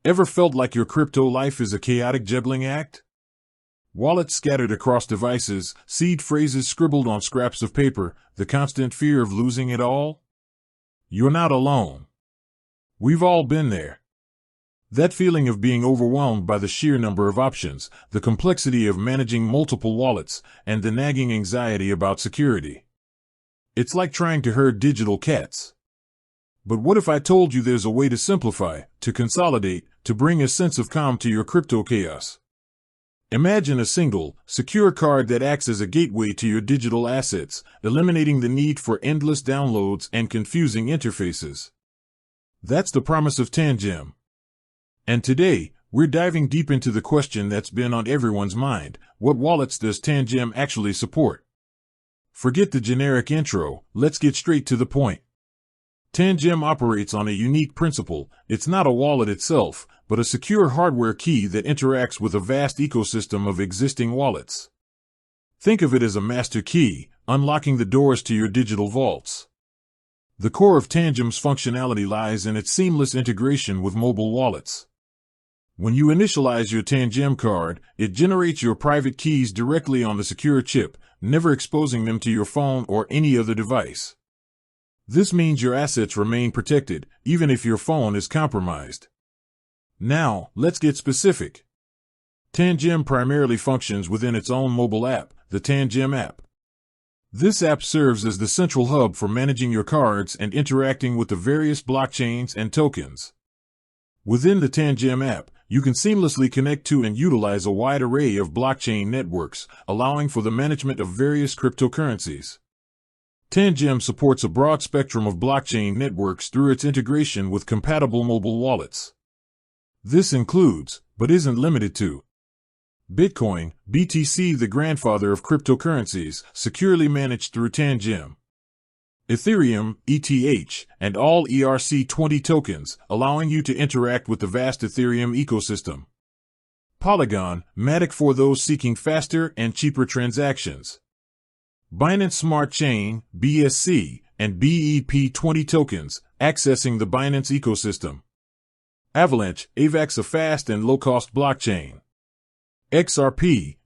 Ever felt like your crypto life is a chaotic juggling act? Wallets scattered across devices, seed phrases scribbled on scraps of paper, the constant fear of losing it all? You're not alone. We've all been there. That feeling of being overwhelmed by the sheer number of options, the complexity of managing multiple wallets, and the nagging anxiety about security. It's like trying to herd digital cats. But what if I told you there's a way to simplify, to consolidate, to bring a sense of calm to your crypto chaos? Imagine a single, secure card that acts as a gateway to your digital assets, eliminating the need for endless downloads and confusing interfaces. That's the promise of Tangem. And today, we're diving deep into the question that's been on everyone's mind: what wallets does Tangem actually support? Forget the generic intro, let's get straight to the point. Tangem operates on a unique principle. It's not a wallet itself, but a secure hardware key that interacts with a vast ecosystem of existing wallets. Think of it as a master key, unlocking the doors to your digital vaults. The core of Tangem's functionality lies in its seamless integration with mobile wallets. When you initialize your Tangem card, it generates your private keys directly on the secure chip, never exposing them to your phone or any other device. This means your assets remain protected, even if your phone is compromised. Now, let's get specific. Tangem primarily functions within its own mobile app, the Tangem app. This app serves as the central hub for managing your cards and interacting with the various blockchains and tokens. Within the Tangem app, you can seamlessly connect to and utilize a wide array of blockchain networks, allowing for the management of various cryptocurrencies. Tangem supports a broad spectrum of blockchain networks through its integration with compatible mobile wallets. This includes, but isn't limited to, Bitcoin, BTC, the grandfather of cryptocurrencies, securely managed through Tangem. Ethereum, ETH, and all ERC20 tokens, allowing you to interact with the vast Ethereum ecosystem. Polygon, Matic for those seeking faster and cheaper transactions. Binance Smart Chain, BSC, and BEP20 tokens, accessing the Binance ecosystem. Avalanche, AVAX, a fast and low-cost blockchain. XRP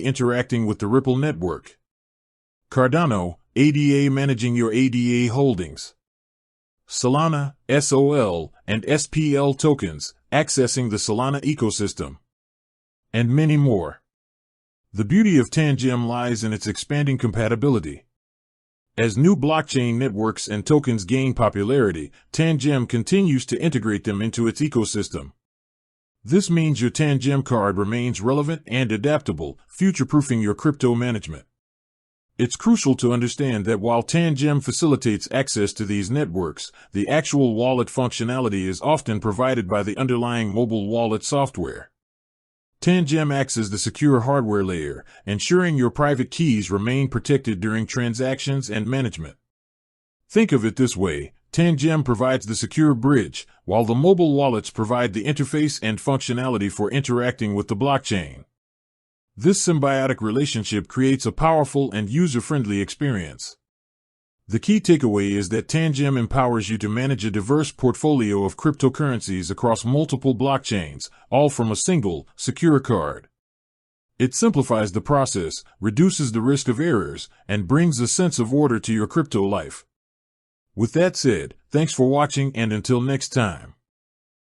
interacting with the Ripple network. Cardano, ADA managing your ADA holdings. Solana, SOL, and SPL tokens, accessing the Solana ecosystem. And many more. The beauty of Tangem lies in its expanding compatibility. As new blockchain networks and tokens gain popularity, Tangem continues to integrate them into its ecosystem. This means your Tangem card remains relevant and adaptable, future-proofing your crypto management. It's crucial to understand that while Tangem facilitates access to these networks, the actual wallet functionality is often provided by the underlying mobile wallet software. Tangem acts as the secure hardware layer, ensuring your private keys remain protected during transactions and management. Think of it this way: Tangem provides the secure bridge, while the mobile wallets provide the interface and functionality for interacting with the blockchain. This symbiotic relationship creates a powerful and user-friendly experience. The key takeaway is that Tangem empowers you to manage a diverse portfolio of cryptocurrencies across multiple blockchains, all from a single, secure card. It simplifies the process, reduces the risk of errors, and brings a sense of order to your crypto life. With that said, thanks for watching, and until next time.